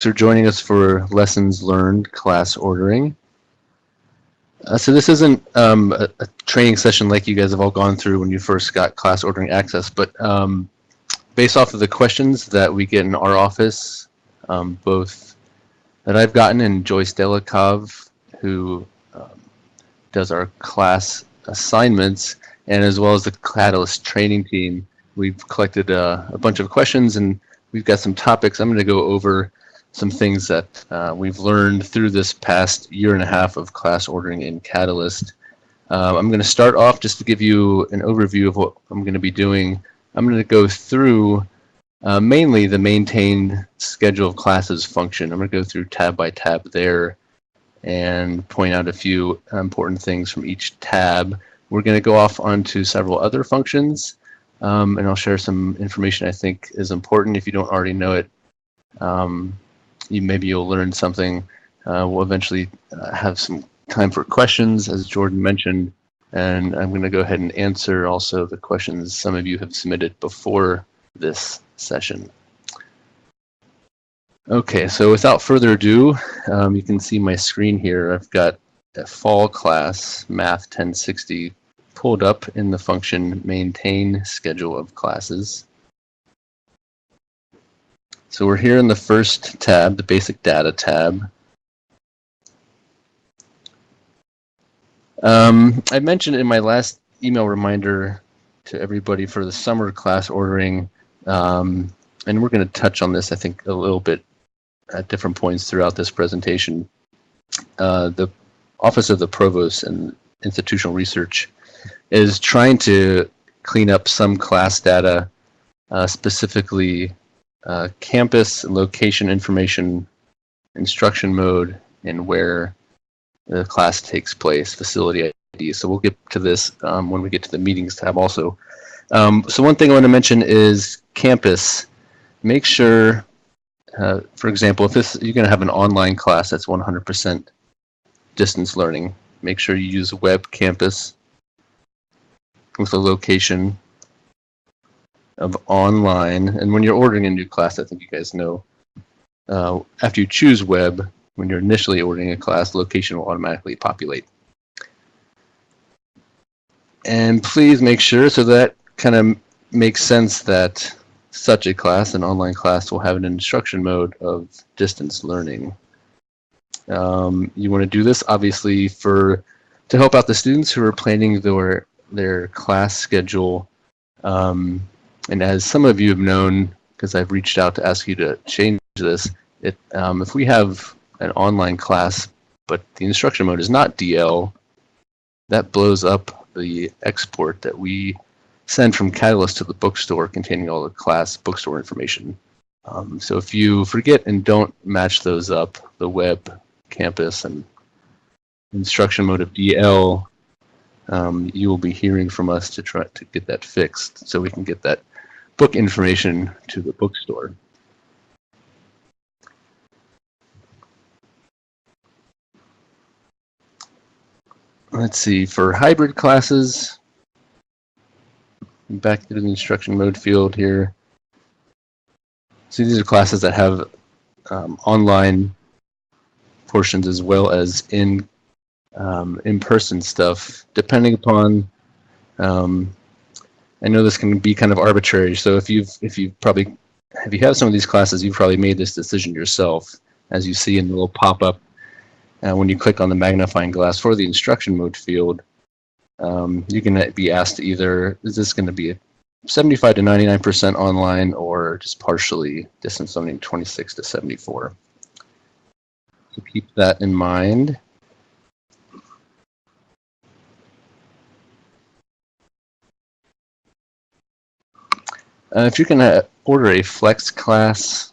for joining us for Lessons Learned class ordering. So this isn't a training session like you guys have all gone through when you first got class ordering access, but based off of the questions that we get in our office, both that I've gotten and Joyce Delikov, who does our class assignments, and as well as the Catalyst training team, we've collected a bunch of questions and we've got some topics. I'm going to go over some things that we've learned through this past year and a half of class ordering in Catalyst. I'm going to start off just to give you an overview of what I'm going to be doing. I'm going to go through mainly the maintain schedule of classes function. I'm going to go through tab by tab there and point out a few important things from each tab. We're going to go off onto several other functions, and I'll share some information I think is important. If you don't already know it, maybe you'll learn something. We'll eventually have some time for questions, as Jordan mentioned, and I'm going to go ahead and answer also the questions some of you have submitted before this session. Okay, so without further ado, you can see my screen here. I've got a fall class, Math 1060, pulled up in the function maintain schedule of classes. So we're here in the first tab, the basic data tab. I mentioned in my last email reminder to everybody for the summer class ordering, and we're going to touch on this, I think, a little bit at different points throughout this presentation. The Office of the Provost and Institutional Research is trying to clean up some class data, specifically campus and location information, instruction mode, and where the class takes place, facility ID. So we'll get to this when we get to the meetings tab also. So one thing I want to mention is campus. Make sure, for example, if you're going to have an online class that's 100% distance learning, make sure you use web campus with a location of online. And when you're ordering a new class, I think you guys know, after you choose web, when you're initially ordering a class, location will automatically populate. And please make sure, so that kind of makes sense, that such a class, an online class, will have an instruction mode of distance learning. You want to do this obviously to help out the students who are planning their class schedule. And as some of you have known, because I've reached out to ask you to change this, if we have an online class, but the instruction mode is not DL, that blows up the export that we send from Catalyst to the bookstore containing all the class bookstore information. So if you forget and don't match those up, the web, campus, and instruction mode of DL, you will be hearing from us to try to get that fixed so we can get that book information to the bookstore. Let's see, for hybrid classes, back to the instruction mode field here. So these are classes that have online portions as well as in-person stuff. Depending upon, I know this can be kind of arbitrary. So if you have some of these classes, you've probably made this decision yourself, as you see in the little pop-up. When you click on the magnifying glass for the instruction mode field, you can be asked either, is this going to be a 75 to 99% online or just partially distance learning 26 to 74. So keep that in mind. If you're going to order a flex class,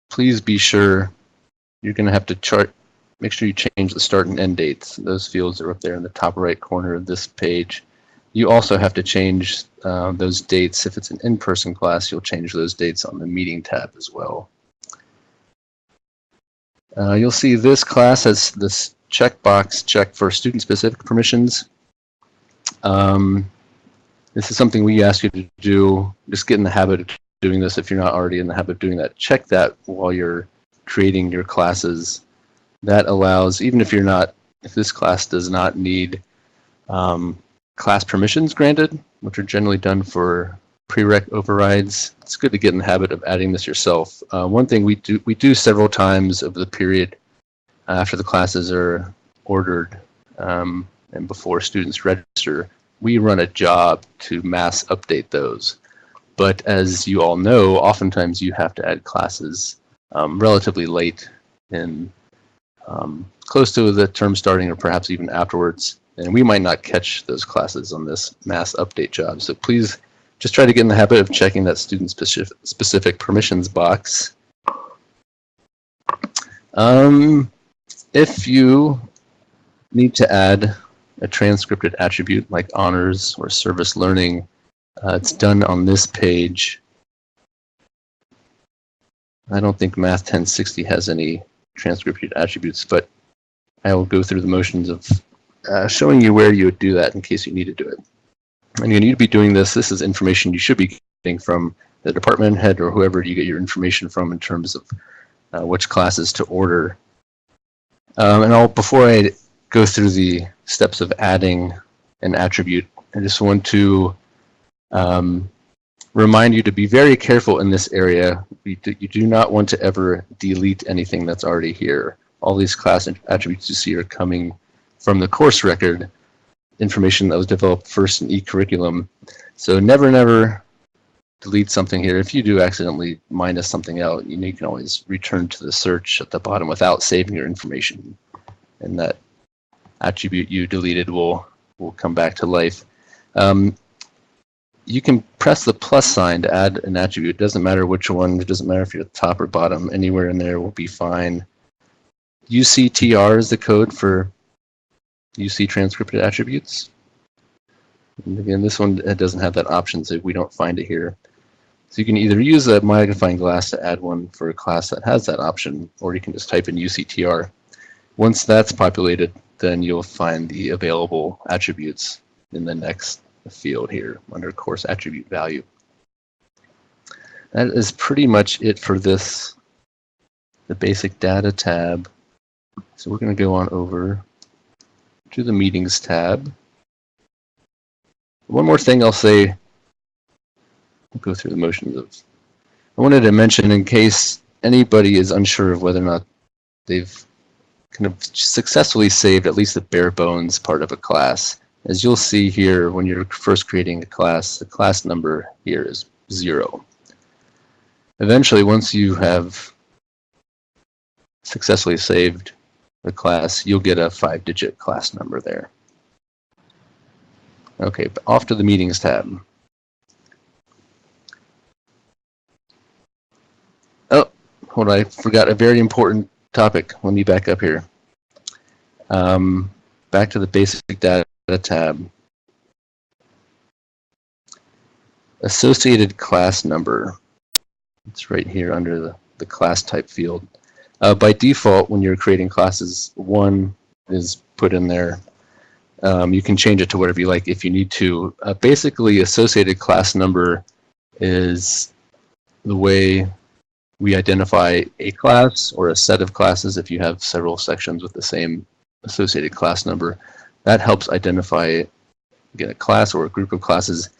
please be sure you're going to have to make sure you change the start and end dates. Those fields are up there in the top right corner of this page. You also have to change those dates. If it's an in-person class, you'll change those dates on the meeting tab as well. You'll see this class has this checkbox checked for student-specific permissions. This is something we ask you to do. Just get in the habit of doing this if you're not already in the habit of doing that. Check that while you're creating your classes, that allows, even if this class does not need class permissions granted, which are generally done for prereq overrides, it's good to get in the habit of adding this yourself. One thing we do several times over the period after the classes are ordered and before students register, we run a job to mass update those. But as you all know, oftentimes you have to add classes relatively late in close to the term starting or perhaps even afterwards. And we might not catch those classes on this mass update job. So please just try to get in the habit of checking that student specific permissions box. If you need to add a transcripted attribute like honors or service learning, it's done on this page. I don't think Math 1060 has any transcripted attributes, but I will go through the motions of showing you where you would do that in case you need to do it. And you need to be doing this. This is information you should be getting from the department head or whoever you get your information from in terms of which classes to order. And before I go through the steps of adding an attribute, I just want to remind you to be very careful in this area. You do not want to ever delete anything that's already here. All these class attributes you see are coming from the course record, information that was developed first in e-curriculum. So never delete something here. If you do accidentally minus something out, you can always return to the search at the bottom without saving your information. And that attribute you deleted will come back to life. You can press the plus sign to add an attribute. It doesn't matter which one. It doesn't matter if you're at the top or bottom. Anywhere in there will be fine. UCTR is the code for UC transcripted attributes. And again, this one doesn't have that option, so we don't find it here. So you can either use a magnifying glass to add one for a class that has that option, or you can just type in UCTR. Once that's populated, then you'll find the available attributes in the next field here under course attribute value. That is pretty much it for the basic data tab. So we're going to go on over to the meetings tab. One more thing I'll say, I'll go through the motions of, I wanted to mention in case anybody is unsure of whether or not they've kind of successfully saved at least the bare bones part of a class. As you'll see here, when you're first creating a class, the class number here is 0. Eventually, once you have successfully saved the class, you'll get a 5-digit class number there. Okay, off to the meetings tab. Oh, hold on, I forgot a very important topic. Let me back up here. Back to the basic data tab. Associated class number. It's right here under the class type field. By default, when you're creating classes, 1 is put in there. You can change it to whatever you like if you need to. Basically, associated class number is the way we identify a class or a set of classes if you have several sections with the same associated class number. That helps identify, again, a class or a group of classes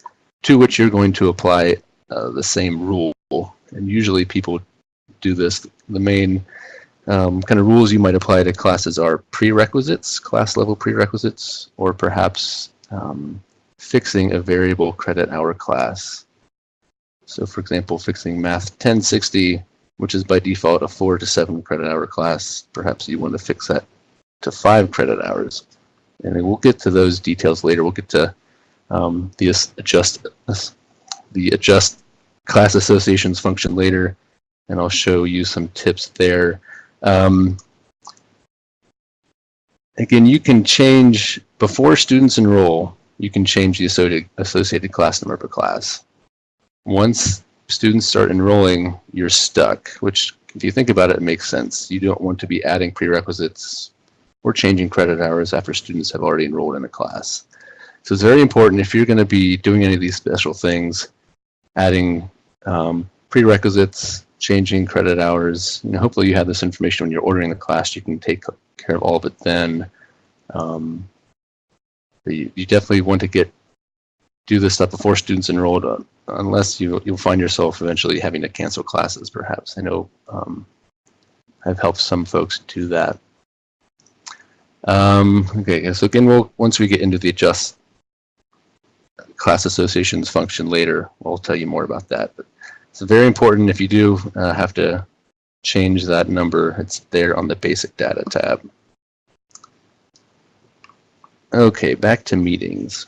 to which you're going to apply the same rule. And usually people do this. The main kind of rules you might apply to classes are prerequisites, class level prerequisites, or perhaps fixing a variable credit hour class. So for example, fixing Math 1060, which is by default a 4 to 7 credit hour class, perhaps you want to fix that to 5 credit hours. And we'll get to those details later. We'll get to the adjust class associations function later, and I'll show you some tips there. Again, you can change, before students enroll, you can change the associated class number per class. Once students start enrolling, you're stuck, which if you think about it, it makes sense. You don't want to be adding prerequisites or changing credit hours after students have already enrolled in a class. So it's very important if you're going to be doing any of these special things, adding prerequisites, changing credit hours. Hopefully you have this information when you're ordering the class. You can take care of all of it then. But you definitely want to do this stuff before students enrolled, unless you'll find yourself eventually having to cancel classes, perhaps. I know I've helped some folks do that. Okay, so again, once we get into the adjust class associations function later, we'll tell you more about that. But it's very important if you do have to change that number. It's there on the basic data tab. Okay, back to meetings.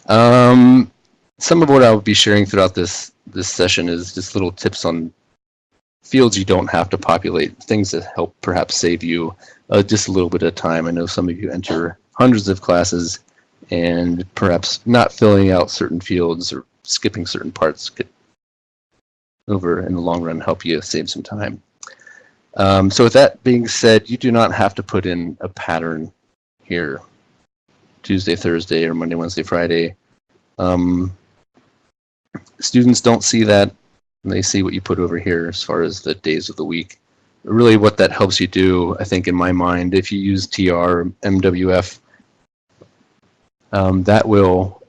Some of what I'll be sharing throughout this session is just little tips on fields you don't have to populate, things that help perhaps save you just a little bit of time. I know some of you enter hundreds of classes, and perhaps not filling out certain fields or skipping certain parts could over in the long run help you save some time. So with that being said, you do not have to put in a pattern here, Tuesday, Thursday, or Monday, Wednesday, Friday. Students don't see that. They see what you put over here as far as the days of the week. Really what that helps you do, I think in my mind, if you use TR or MWF, that will,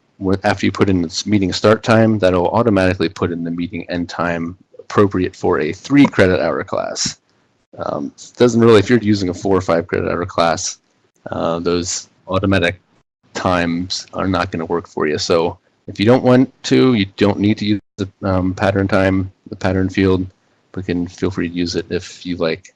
after you put in its meeting start time, that'll automatically put in the meeting end time appropriate for a 3 credit hour class. Doesn't really, if you're using a 4 or 5 credit hour class, those automatic times are not going to work for you. So if you don't want to, you don't need to use the pattern time, the pattern field, but can feel free to use it if you like.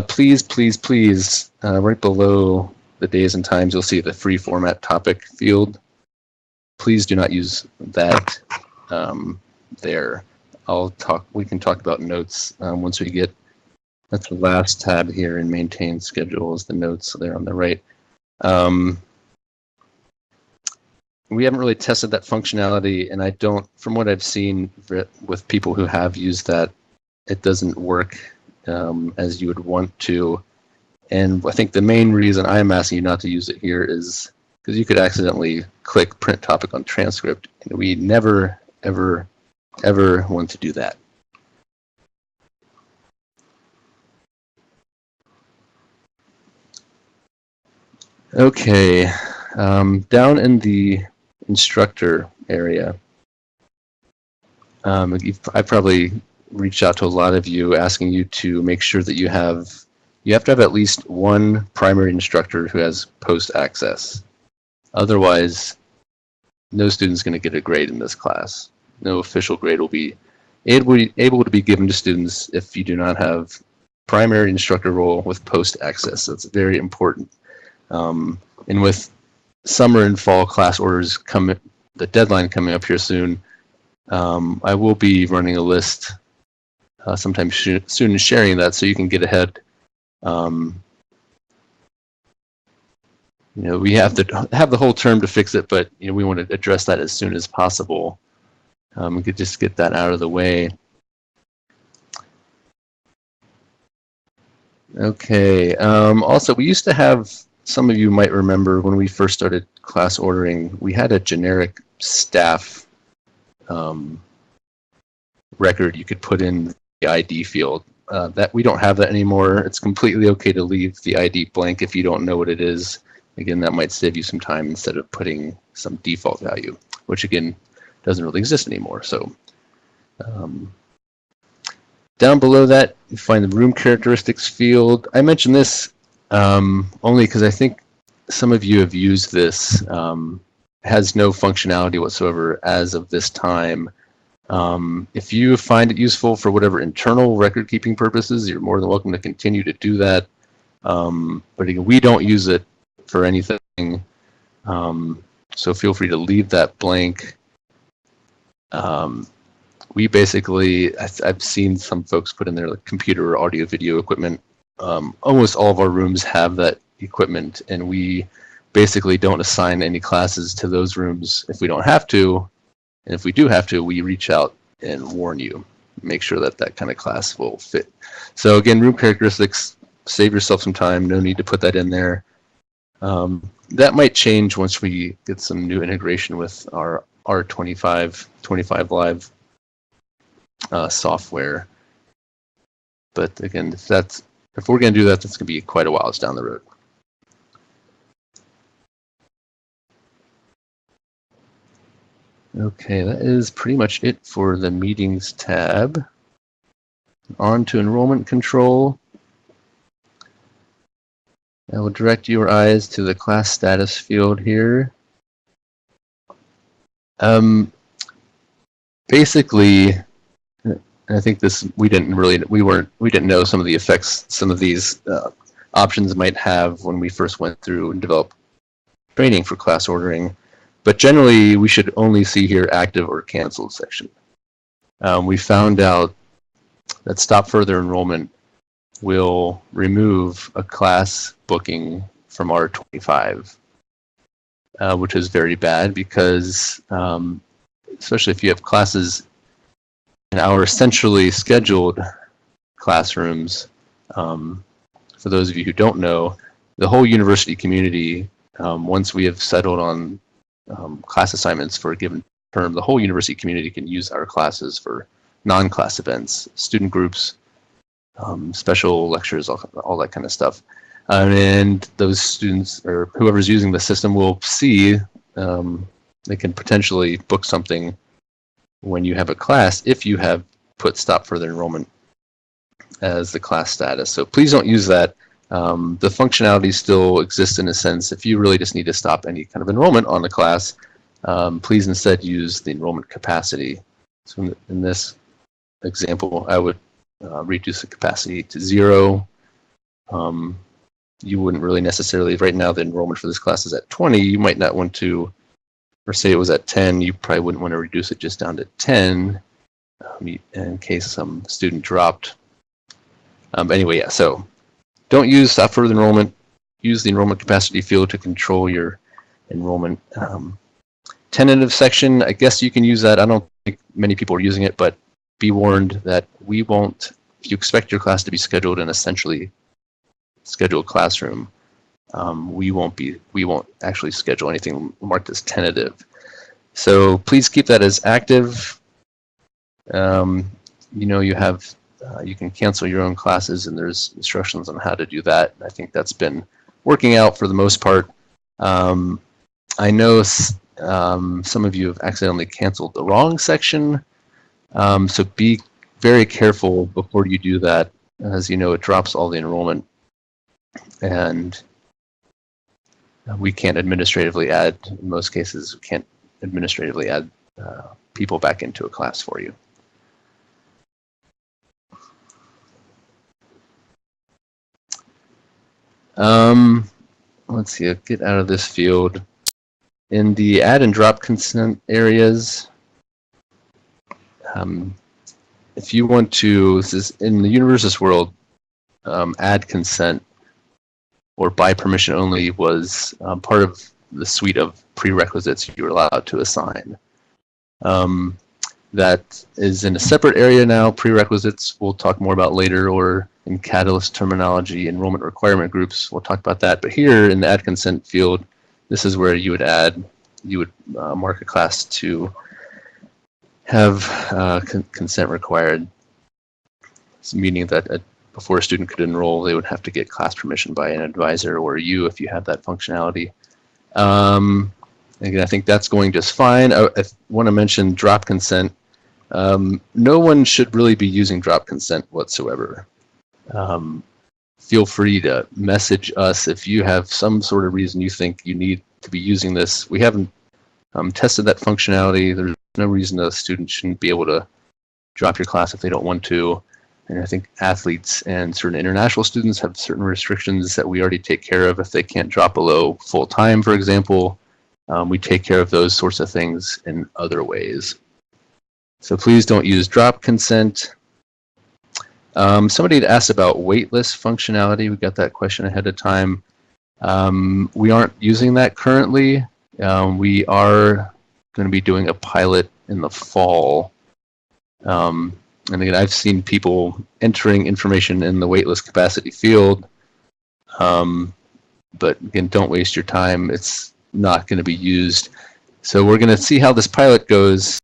Please, please, please, right below the days and times, you'll see the free format topic field. Please do not use that there. We can talk about notes once we get, that's the last tab here in maintain schedules, the notes there on the right. We haven't really tested that functionality, and I don't, from what I've seen with people who have used that, it doesn't work as you would want to. And I think the main reason I'm asking you not to use it here is because you could accidentally click print topic on transcript, and we never, ever, ever want to do that. Okay, down in the instructor area, I probably reached out to a lot of you asking you to make sure that you have to have at least one primary instructor who has post access. Otherwise, no student's going to get a grade in this class. No official grade will be able to be given to students if you do not have primary instructor role with post access. So it's very important. And with summer and fall class orders the deadline coming up here soon, I will be running a list sometime soon and sharing that so you can get ahead. We have to have the whole term to fix it, but we want to address that as soon as possible. We could just get that out of the way. Okay. Also, we used to have, some of you might remember when we first started class ordering, we had a generic staff record you could put in the ID field. That we don't have that anymore. It's completely okay to leave the ID blank if you don't know what it is. Again, that might save you some time instead of putting some default value, which again doesn't really exist anymore. So down below that, you find the room characteristics field. I mentioned this only because I think some of you have used this. Has no functionality whatsoever as of this time. If you find it useful for whatever internal record keeping purposes, you're more than welcome to continue to do that. But again, we don't use it for anything. So feel free to leave that blank. We basically, I've seen some folks put in their computer or audio video equipment. Almost all of our rooms have that equipment, and we basically don't assign any classes to those rooms if we don't have to. And if we do have to, we reach out and warn you, make sure that that kind of class will fit. So again, room characteristics, save yourself some time. No need to put that in there. That might change once we get some new integration with our R25 Live software. But again, if we're going to do that, that's going to be quite a while down the road. Okay, that is pretty much it for the Meetings tab. On to Enrollment Control. I will direct your eyes to the class status field here. Basically, I think we didn't know some of the effects some of these options might have when we first went through and developed training for class ordering. But generally, we should only see here active or canceled section. We found out that Stop Further Enrollment will remove a class booking from R25, which is very bad because, especially if you have classes in our essentially scheduled classrooms, for those of you who don't know, the whole university community, once we have settled on class assignments for a given term, the whole university community can use our classes for non-class events, student groups, special lectures, all that kind of stuff. And those students or whoever's using the system will see they can potentially book something when you have a class if you have put Stop Further Enrollment as the class status. So please don't use that. The functionality still exists in a sense. If you really just need to stop any kind of enrollment on the class, please instead use the enrollment capacity. So in this example, I would reduce the capacity to 0. You wouldn't really necessarily, right now the enrollment for this class is at 20, you might not want to, or say it was at 10, you probably wouldn't want to reduce it just down to 10 in case some student dropped. Anyway, yeah, so don't use Stop Further Enrollment. Use the enrollment capacity field to control your enrollment. Tentative section, I guess you can use that. I don't think many people are using it, but be warned that we won't, if you expect your class to be scheduled in essentially scheduled classroom, we won't actually schedule anything marked as tentative. So please keep that as active. You have you can cancel your own classes, and there's instructions on how to do that. I think that's been working out for the most part. I know some of you have accidentally canceled the wrong section, so be very careful before you do that. As you know, it drops all the enrollment, and we can't administratively add, in most cases, we can't administratively add people back into a class for you. Let's see, I'll get out of this field. In the add and drop consent areas, if you want to, this is in the Universus world, add consent or by permission only was part of the suite of prerequisites you were allowed to assign. That is in a separate area now. Prerequisites we'll talk more about later, or in Catalyst terminology, enrollment requirement groups, we'll talk about that. But here in the add consent field, this is where you would mark a class to have consent required, meaning that before a student could enroll, they would have to get class permission by an advisor or you if you have that functionality. Again, I think that's going just fine. I want to mention drop consent. No one should really be using drop consent whatsoever. Feel free to message us if you have some sort of reason you think you need to be using this. We haven't tested that functionality. There's no reason a student shouldn't be able to drop your class if they don't want to. And I think athletes and certain international students have certain restrictions that we already take care of if they can't drop below full time, for example. We take care of those sorts of things in other ways. So please don't use drop consent. Somebody had asked about waitlist functionality. We got that question ahead of time. We aren't using that currently. We are going to be doing a pilot in the fall. And again, I've seen people entering information in the waitlist capacity field. But again, don't waste your time. It's not going to be used. So we're going to see how this pilot goes.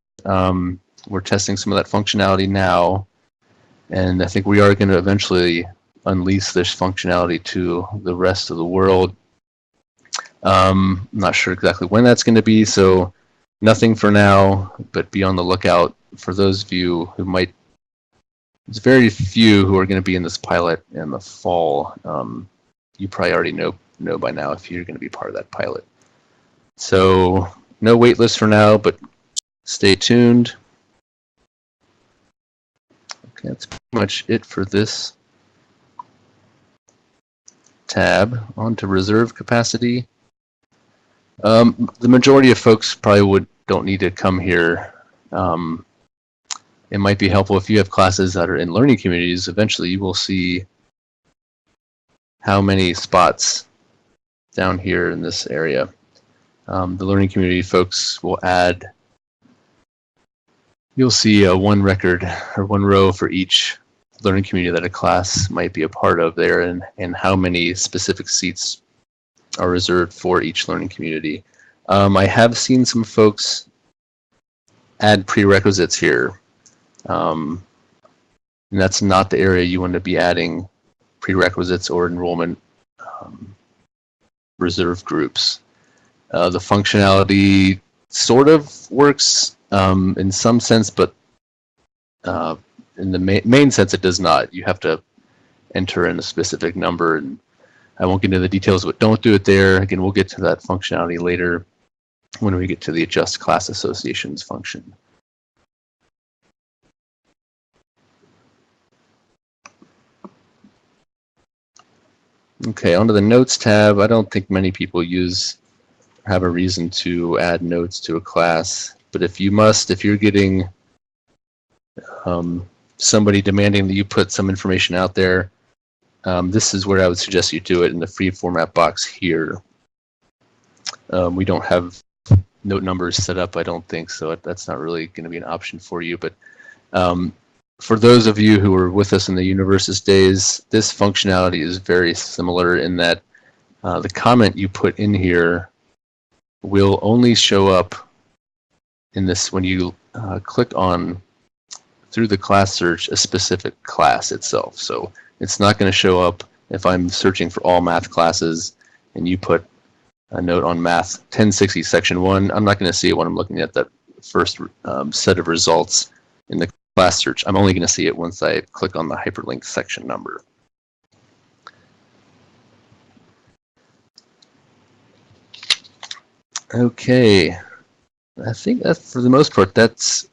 We're testing some of that functionality now, and I think we are going to eventually unleash this functionality to the rest of the world. I'm not sure exactly when that's going to be, so nothing for now, but be on the lookout for those of you who might. There's very few who are going to be in this pilot in the fall. You probably already know by now if you're going to be part of that pilot. So no waitlist for now, but stay tuned. Okay, that's pretty much it for this tab. On to reserve capacity. The majority of folks probably don't need to come here. It might be helpful if you have classes that are in learning communities. Eventually you will see how many spots down here in this area. The learning community folks will add, you'll see one record or one row for each learning community that a class might be a part of there, and how many specific seats are reserved for each learning community. I have seen some folks add prerequisites here. And that's not the area you want to be adding prerequisites or enrollment reserve groups. The functionality sort of works in some sense, but in the main sense it does not. You have to enter in a specific number, and I won't get into the details, but don't do it there. Again, we'll get to that functionality later when we get to the adjust class associations function. Okay, onto the Notes tab. I don't think many people have a reason to add notes to a class, but if you must, if you're getting somebody demanding that you put some information out there, this is where I would suggest you do it, in the free format box here. We don't have note numbers set up, I don't think, so that's not really going to be an option for you. But for those of you who were with us in the Universus days, this functionality is very similar in that the comment you put in here will only show up in this when you click on, through the class search, a specific class itself. So it's not going to show up if I'm searching for all math classes and you put a note on math 1060 section 1. I'm not going to see it when I'm looking at that first set of results in the class search. I'm only going to see it once I click on the hyperlink section number. Okay, I think that for the most part that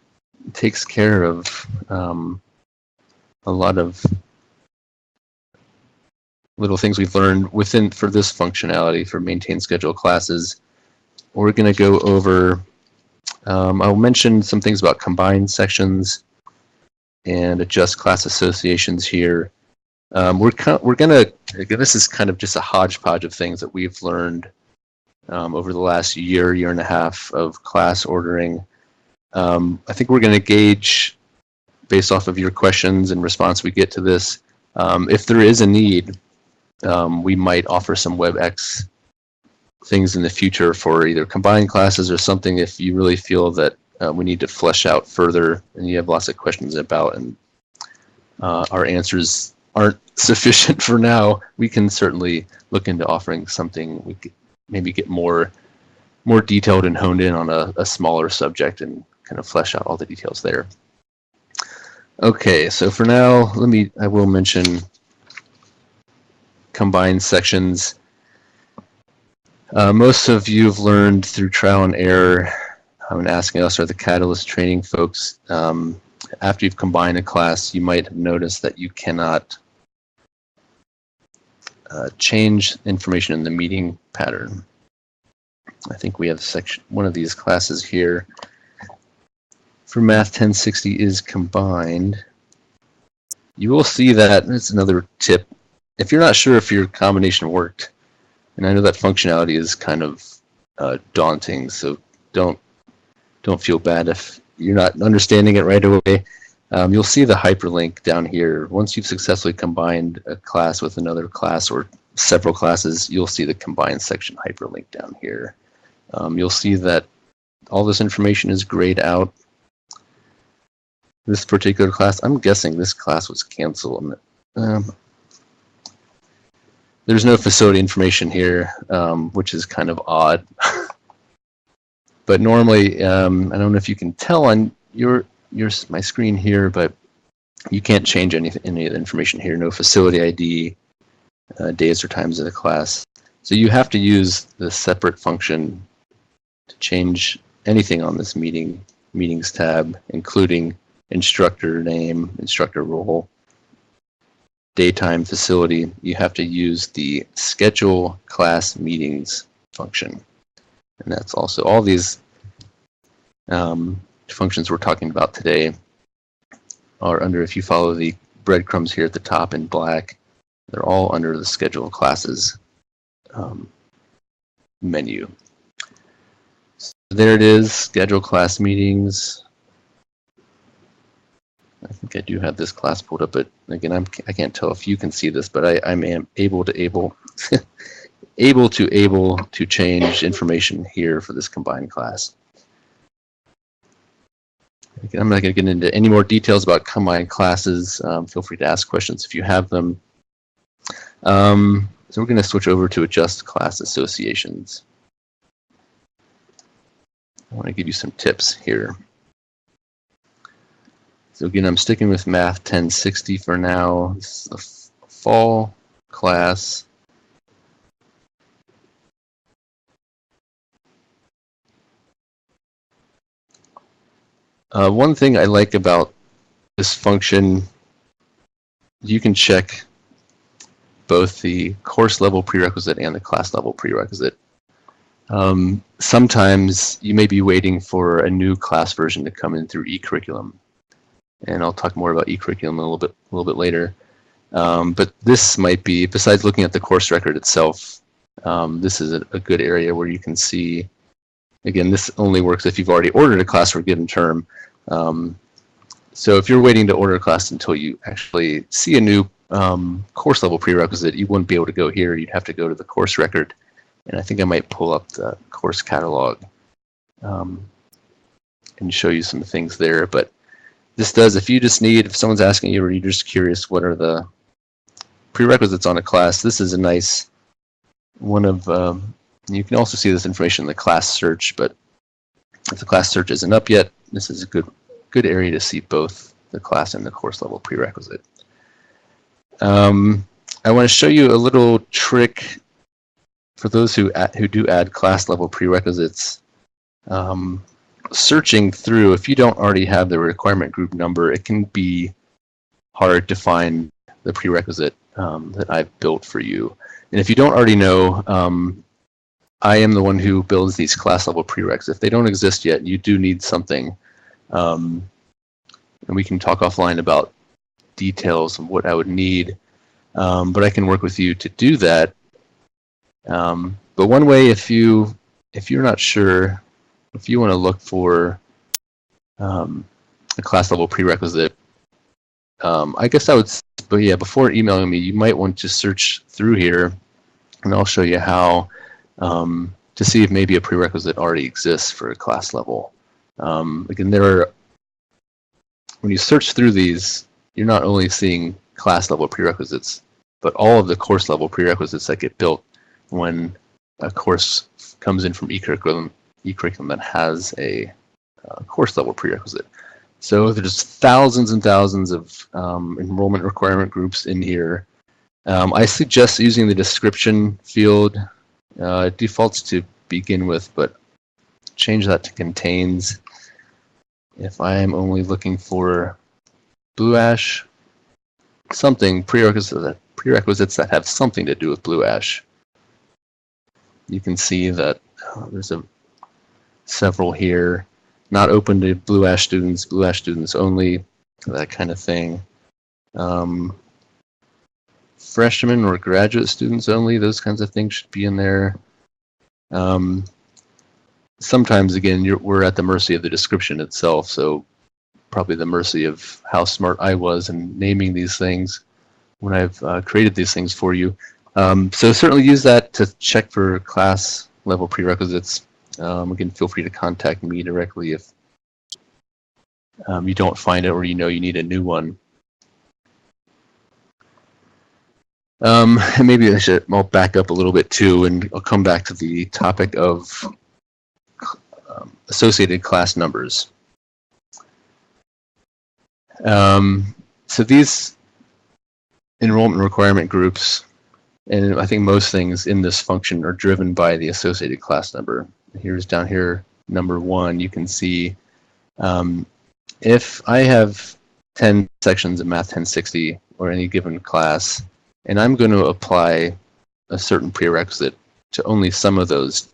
takes care of a lot of little things we've learned for this functionality for maintain schedule classes. We're going to go over, I'll mention some things about combined sections and adjust class associations here. We're going to, again, this is kind of just a hodgepodge of things that we've learned over the last year and a half of class ordering. I think we're going to gauge, based off of your questions and response we get to this, if there is a need, we might offer some WebEx things in the future for either combined classes or something if you really feel that we need to flesh out further and you have lots of questions about and our answers aren't sufficient for now. We can certainly look into offering something. We could maybe get more detailed and honed in on a smaller subject and kind of flesh out all the details there. Okay, so for now, I will mention combined sections. Most of you have learned through trial and error and asking us, or the Catalyst training folks, after you've combined a class, you might have noticed that you cannot change information in the meeting pattern. I think we have one of these classes here. For Math 1060 is combined. You will see that, it's another tip, if you're not sure if your combination worked, and I know that functionality is kind of daunting, so don't feel bad if you're not understanding it right away. You'll see the hyperlink down here. Once you've successfully combined a class with another class or several classes, you'll see the combined section hyperlink down here. You'll see that all this information is grayed out. this particular class. I'm guessing this class was canceled. There's no facility information here, which is kind of odd. But normally, I don't know if you can tell on my screen here, but you can't change any of the information here. No facility ID, days or times of the class. So you have to use the separate function to change anything on this meetings tab, including instructor name, instructor role, daytime, facility. You have to use the schedule class meetings function. And that's also all these functions we're talking about today are under, if you follow the breadcrumbs here at the top in black, they're all under the schedule classes menu. So there it is, schedule class meetings. I think I do have this class pulled up, but again, I can't tell if you can see this, but I'm able to change information here for this combined class. I'm not going to get into any more details about combined classes. Feel free to ask questions if you have them. So we're going to switch over to adjust class associations. I want to give you some tips here. So again, I'm sticking with Math 1060 for now. This is a fall class. One thing I like about this function, you can check both the course level prerequisite and the class level prerequisite. Sometimes you may be waiting for a new class version to come in through eCurriculum, and I'll talk more about eCurriculum a little bit later. But this might be, besides looking at the course record itself, this is a good area where you can see. Again, this only works if you've already ordered a class for a given term. So if you're waiting to order a class until you actually see a new course level prerequisite, you wouldn't be able to go here. You'd have to go to the course record. And I think I might pull up the course catalog and show you some things there. But this does, if someone's asking you or you're just curious what are the prerequisites on a class, this is a nice one of, you can also see this information in the class search, but if the class search isn't up yet, this is a good area to see both the class and the course level prerequisite. I want to show you a little trick for those who do add class level prerequisites. Searching through, if you don't already have the requirement group number, it can be hard to find the prerequisite that I've built for you. And if you don't already know, I am the one who builds these class level prereqs. If they don't exist yet, you do need something. And we can talk offline about details of what I would need. But I can work with you to do that. But one way, if you're not sure, if you want to look for a class level prerequisite, I guess I would, but yeah, before emailing me, you might want to search through here, and I'll show you how to see if maybe a prerequisite already exists for a class level. Again, when you search through these, you're not only seeing class level prerequisites, but all of the course level prerequisites that get built when a course comes in from eCurriculum that has a course level prerequisite. So there's thousands and thousands of enrollment requirement groups in here. I suggest using the description field. It defaults to begin with, but change that to contains. If I am only looking for Blue Ash, prerequisites that have something to do with Blue Ash, you can see that there's several here. Not open to Blue Ash students only, that kind of thing. Freshmen or graduate students only, those kinds of things should be in there. Sometimes, again, we're at the mercy of the description itself, so probably the mercy of how smart I was in naming these things when I've created these things for you. So certainly use that to check for class level prerequisites. Again, feel free to contact me directly if you don't find it or you know you need a new one. And maybe I'll back up a little bit too, and I'll come back to the topic of associated class numbers. So these enrollment requirement groups, and I think most things in this function, are driven by the associated class number. Here's down here, number 1, you can see if I have 10 sections of Math 1060 or any given class, and I'm going to apply a certain prerequisite to only some of those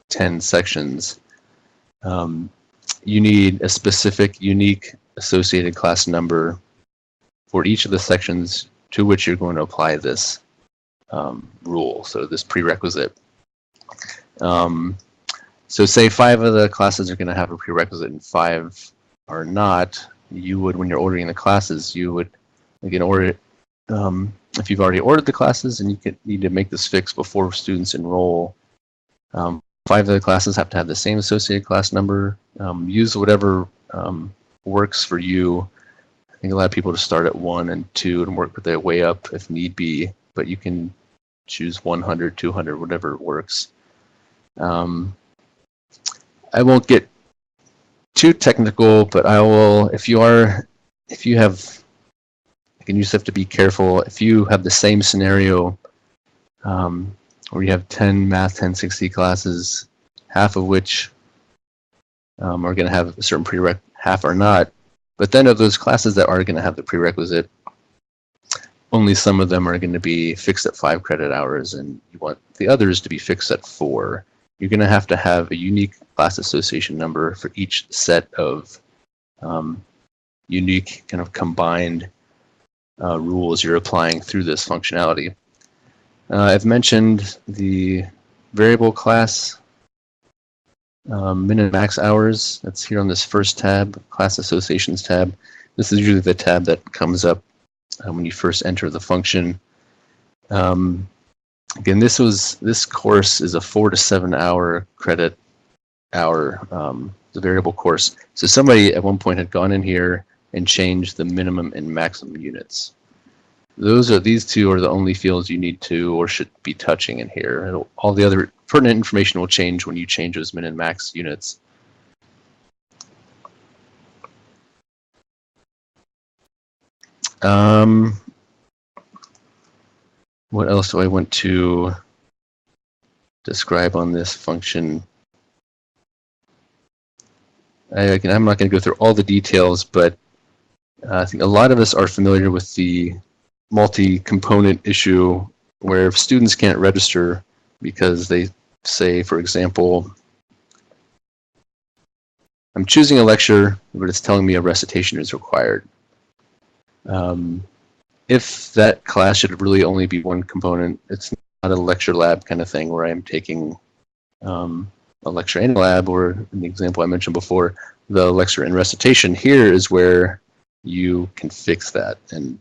10 sections, you need a specific, unique associated class number for each of the sections to which you're going to apply this rule, so this prerequisite. So say 5 of the classes are going to have a prerequisite and 5 are not. You would, when you're ordering the classes, you would again order it. If you've already ordered the classes and you need to make this fix before students enroll, 5 of the classes have to have the same associated class number. Use whatever works for you. I think a lot of people just start at 1 and 2 and work their way up if need be, but you can choose 100, 200, whatever works. I won't get too technical, but I will, if you have, again, you just have to be careful. If you have the same scenario where you have 10 Math 1060 classes, half of which are going to have a certain prereq, half are not, but then of those classes that are going to have the prerequisite, only some of them are going to be fixed at 5 credit hours, and you want the others to be fixed at 4. You're going to have a unique class association number for each set of unique kind of combined rules you're applying through this functionality. I've mentioned the variable class min and max hours. That's here on this first tab, class associations tab. This is usually the tab that comes up when you first enter the function. Again, this course is a 4 to 7 hour credit hour, the variable course. So somebody at one point had gone in here and changed the minimum and maximum units. These two are the only fields you need to or should be touching in here. All the other pertinent information will change when you change those min and max units. What else do I want to describe on this function? I'm not going to go through all the details, but I think a lot of us are familiar with the multi-component issue where students can't register because they say, for example, I'm choosing a lecture, but it's telling me a recitation is required. If that class should really only be one component, it's not a lecture lab kind of thing where I'm taking a lecture and lab, or in the example I mentioned before, the lecture and recitation. Here is where you can fix that. And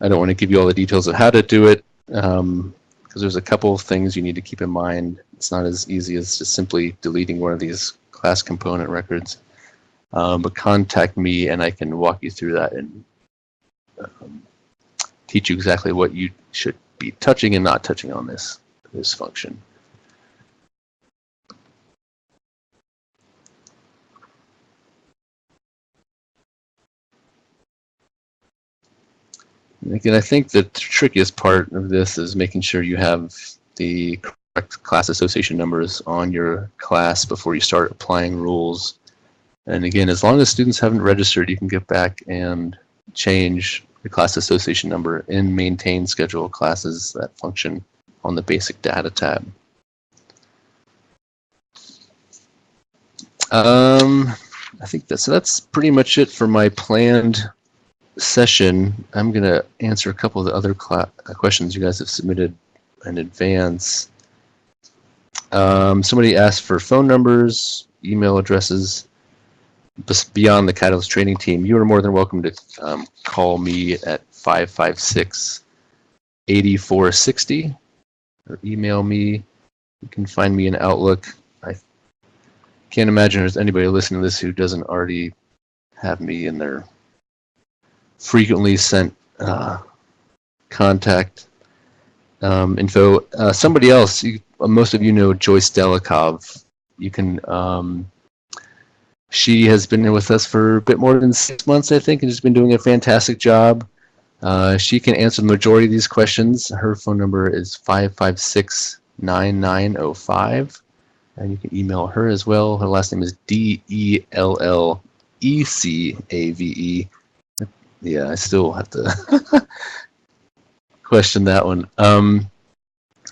I don't want to give you all the details of how to do it, because there's a couple of things you need to keep in mind. It's not as easy as just simply deleting one of these class component records. But contact me and I can walk you through that and teach you exactly what you should be touching and not touching on this function. And again, I think the trickiest part of this is making sure you have the correct class association numbers on your class before you start applying rules. And again, as long as students haven't registered, you can get back and change the class association number in maintain schedule classes, that function on the basic data tab. I think that's pretty much it for my planned session. I'm going to answer a couple of the other questions you guys have submitted in advance. Somebody asked for phone numbers, email addresses. Beyond the Catalyst training team, you are more than welcome to call me at 556-8460 or email me. You can find me in Outlook. I can't imagine there's anybody listening to this who doesn't already have me in their frequently sent contact info. Somebody else, most of you know Joyce Delikov. You can. She has been with us for a bit more than 6 months, I think, and has been doing a fantastic job. She can answer the majority of these questions. Her phone number is 556-9905, and you can email her as well. Her last name is Dellecave. Yeah, I still have to question that one.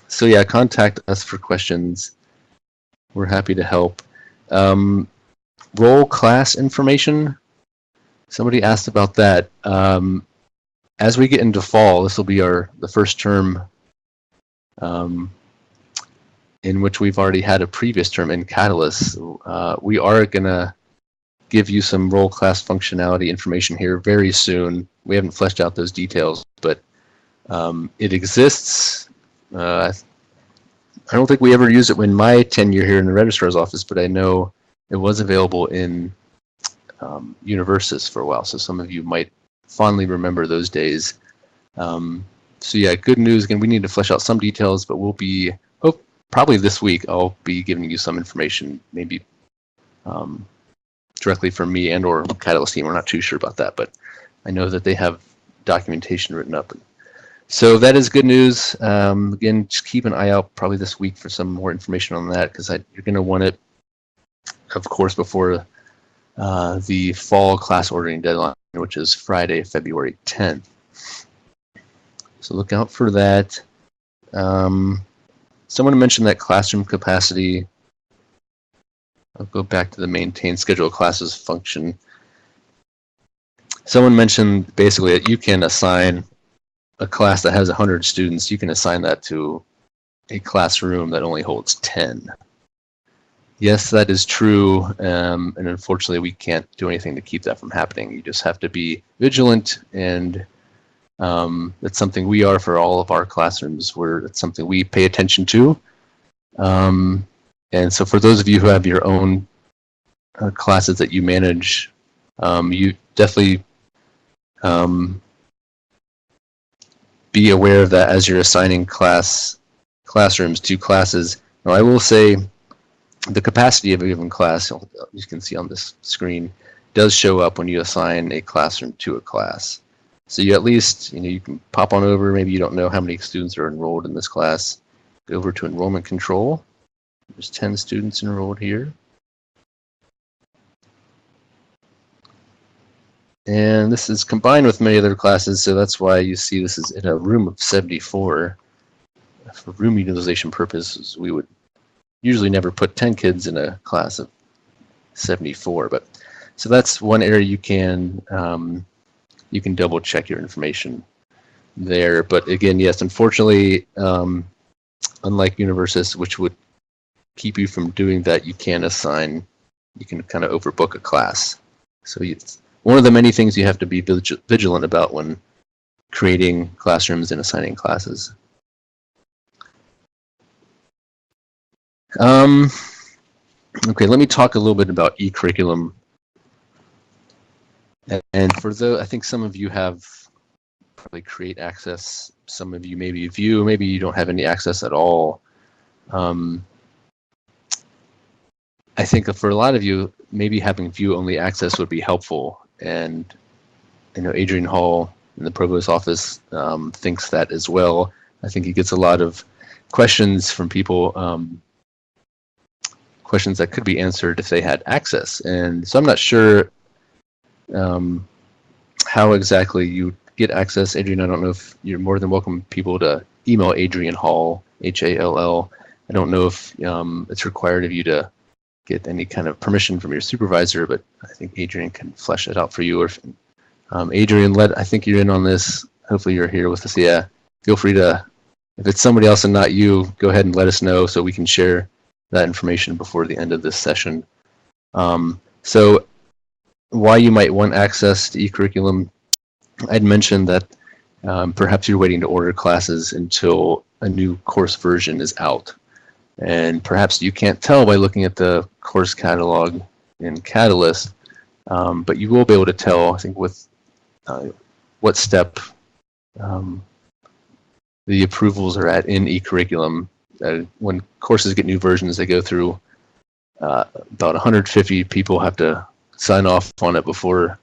So yeah, contact us for questions. We're happy to help. Role class information. Somebody asked about that. As we get into fall, this will be the first term in which we've already had a previous term in Catalyst. We are going to give you some role class functionality information here very soon. We haven't fleshed out those details, but it exists. I don't think we ever used it in my tenure here in the registrar's office, but I know it was available in Universis for a while, so some of you might fondly remember those days. So yeah, good news. Again, we need to flesh out some details, but we'll be, probably this week, I'll be giving you some information, maybe directly from me and or Catalyst team. We're not too sure about that, but I know that they have documentation written up. So that is good news. Again, just keep an eye out probably this week for some more information on that, because you're going to want it, of course, before the fall class ordering deadline, which is Friday, February 10th. So look out for that. Someone mentioned that classroom capacity. I'll go back to the maintain schedule classes function. Someone mentioned basically that you can assign a class that has 100 students. You can assign that to a classroom that only holds 10. Yes, that is true, and unfortunately we can't do anything to keep that from happening. You just have to be vigilant, and that's something we are for all of our classrooms. It's something we pay attention to. And so for those of you who have your own classes that you manage, you definitely be aware of that as you're assigning classrooms to classes. Now, I will say, the capacity of a given class, you can see on this screen, does show up when you assign a classroom to a class. So you at least, you can pop on over. Maybe you don't know how many students are enrolled in this class. Go over to Enrollment Control. There's 10 students enrolled here. And this is combined with many other classes, so that's why you see this is in a room of 74. For room utilization purposes, we would usually never put 10 kids in a class of 74, but so that's one area you can double check your information there. But again, yes, unfortunately, unlike Universis, which would keep you from doing that, you can kind of overbook a class. So it's one of the many things you have to be vigilant about when creating classrooms and assigning classes. Okay, let me talk a little bit about e-curriculum. And for those, I think some of you have probably create access. Some of you maybe view, maybe you don't have any access at all. I think for a lot of you, maybe having view-only access would be helpful. And I know Adrian Hall in the Provost's office thinks that as well. I think he gets a lot of questions from people, questions that could be answered if they had access. And so I'm not sure how exactly you get access. Adrian, I don't know if you're more than welcome people to email Adrian Hall, H-A-L-L. I don't know if it's required of you to get any kind of permission from your supervisor, but I think Adrian can flesh it out for you. Or if, Adrian, I think you're in on this. Hopefully you're here with us. Yeah, feel free to, if it's somebody else and not you, go ahead and let us know so we can share that information before the end of this session. So why you might want access to e-curriculum, I'd mentioned that perhaps you're waiting to order classes until a new course version is out. And perhaps you can't tell by looking at the course catalog in Catalyst But you will be able to tell, I think, with what step the approvals are at in eCurriculum. When courses get new versions, they go through about 150 people have to sign off on it before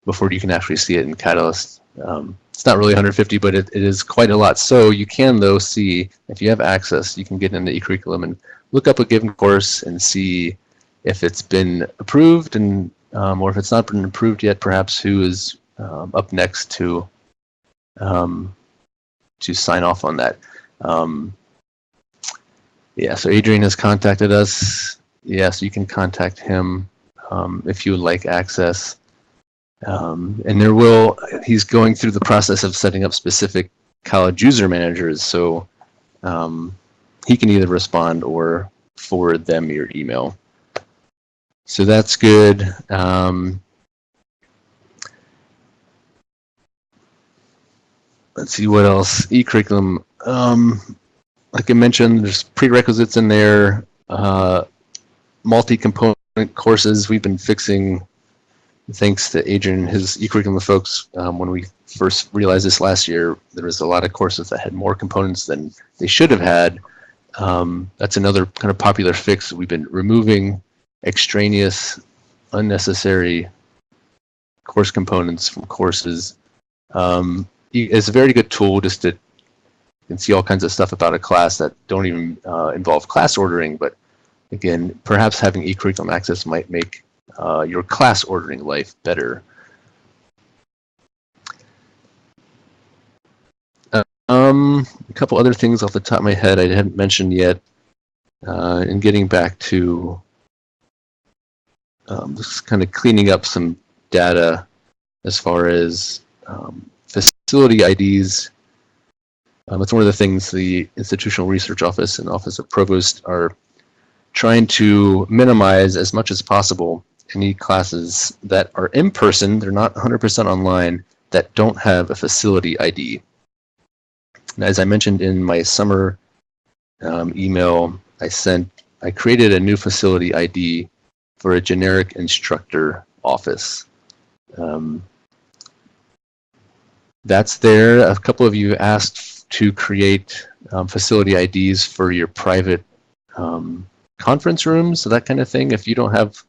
you can actually see it in Catalyst. It's not really 150, but it is quite a lot. So you can, though, see, if you have access, you can get into eCurriculum and look up a given course and see if it's been approved, and or if it's not been approved yet, perhaps who is up next to sign off on that. Yeah, so Adrian has contacted us. Yeah, so you can contact him if you would like access. And he's going through the process of setting up specific college user managers, so he can either respond or forward them your email. So that's good. Let's see what else. eCurriculum. Like I mentioned, there's prerequisites in there. Multi-component courses we've been fixing, thanks to Adrian and his eCurriculum folks. When we first realized this last year, there was a lot of courses that had more components than they should have had. That's another kind of popular fix. We've been removing extraneous, unnecessary course components from courses. It's a very good tool just to, you can see all kinds of stuff about a class that don't even involve class ordering, but again, perhaps having eCurriculum access might make your class ordering life better. A couple other things off the top of my head I hadn't mentioned yet, in getting back to just kind of cleaning up some data as far as facility IDs. It's one of the things the Institutional Research Office and Office of Provost are trying to minimize as much as possible any classes that are in person, they're not 100% online, that don't have a facility ID. And as I mentioned in my summer email I created a new facility ID for a generic instructor office. That's there. A couple of you asked to create facility IDs for your private conference rooms, so that kind of thing. If you don't have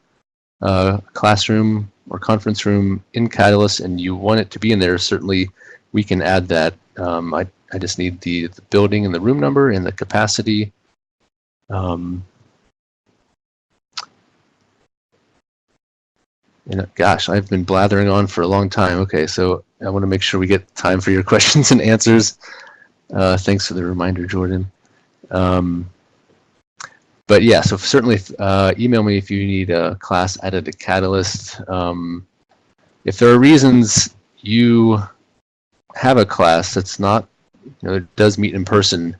a classroom or conference room in Catalyst and you want it to be in there, certainly we can add that. I just need the building and the room number and the capacity. And gosh, I've been blathering on for a long time. Okay, so I want to make sure we get time for your questions and answers. Thanks for the reminder, Jordan. But yeah, so certainly email me if you need a class added to Catalyst. If there are reasons you have a class that's not, it does meet in person,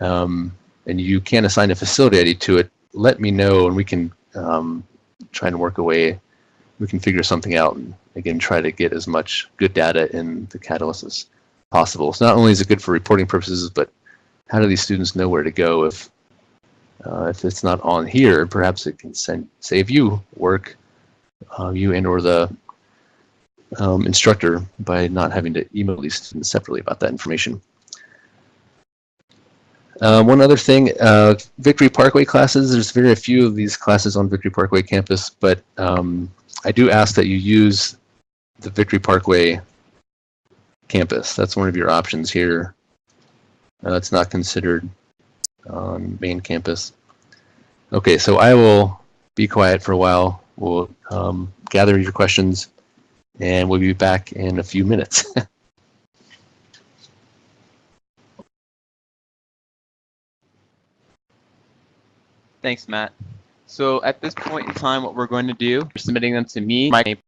and you can't assign a facility ID to it, let me know and we can try and work a way. We can figure something out and again try to get as much good data in the Catalyst as possible. So not only is it good for reporting purposes, but how do these students know where to go if it's not on here? Perhaps it can save you work, you and or the instructor, by not having to email these students separately about that information. One other thing, Victory Parkway classes, there's very few of these classes on Victory Parkway campus, but I do ask that you use the Victory Parkway campus. That's one of your options here. It's not considered on main campus. Okay, so I will be quiet for a while. We'll gather your questions and we'll be back in a few minutes. Thanks, Matt. So at this point in time, what we're going to do, you're submitting them to me, my